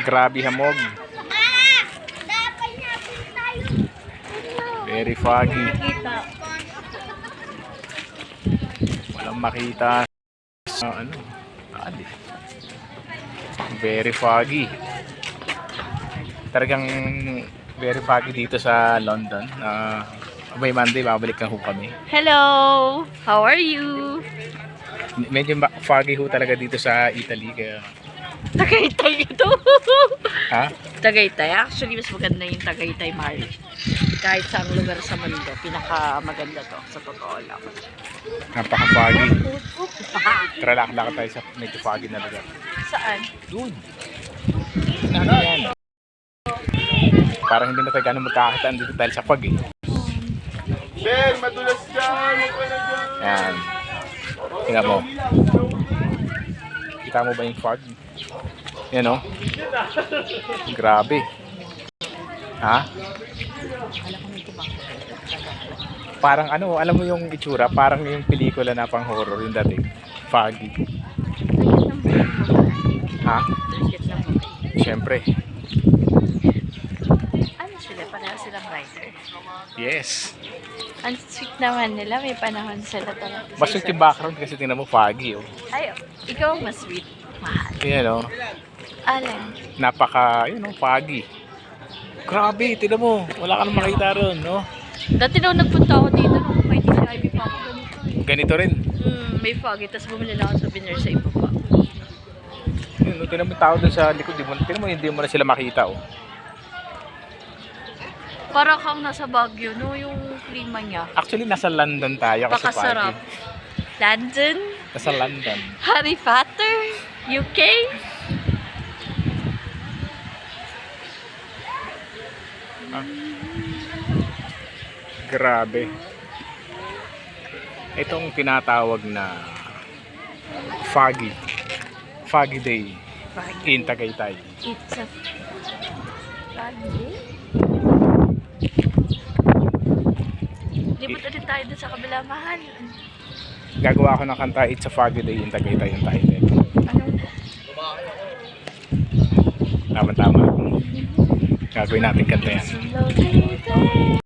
Grabe hamog. Very foggy. Walang makita. Ano? Ali. Very foggy. Talagang very foggy dito sa London. By Monday, babalik na ho kami. Hello! How are you? Medyo foggy ho talaga dito sa Italy. Kaya... Tagaytay ito. Ha? Tagaytay. Actually, mas maganda yung Tagaytay, Mari. Kahit sa lugar sa mundo, pinaka-maganda to. Sa totoo lang. Napaka-foggy. Tara, lakad tayo sa medyo foggy na lugar. Saan? Doon. Ano yan? Parang hindi na tayo gano'ng magkakakitaan dito dahil sa fog eh. Sir, madulas dyan! Yan. Tingnan mo. Kita mo ba yung fog? Yan o. Grabe. Ha? Parang ano, alam mo yung itsura, parang yung pelikula na pang horror yung dating. Foggy. Ha? Siyempre. Ano sila? Pareha silang writer. Yes. Ang sweet naman nila. May panahon sila talaga. Mas sweet yung background kasi tingnan mo foggy oh. Ay, ikaw ang mas sweet. Mahal. Yan o. Alam. Napaka, yun o, foggy. Grabe, tingnan mo. Wala ka nang makita ron, no? Dati nung nagpunta ako dito, nung may TCIB pa ako ganito eh. Ganito rin. May foggy, tapos bumili lang ako souvenir sa iba pa. Yun, tingnan mo yung tao dun sa likod. Tingnan mo, hindi mo na sila makita oh. Para kang nasa Baguio, no? Yung klima niya. Actually, nasa London tayo kasi Pakasarap. foggy. London? Nasa London. Harry Potter? UK? Grabe. Itong tinatawag na foggy day in Tagaytay. It's a foggy. Libot ulit tayo dun sa kabila, mahal. Gagawa ako ng kanta, It's a Foggy Day in Tagaytay yung title. Anong? Tama-tama. Gagawin natin kanta yan. Slowly.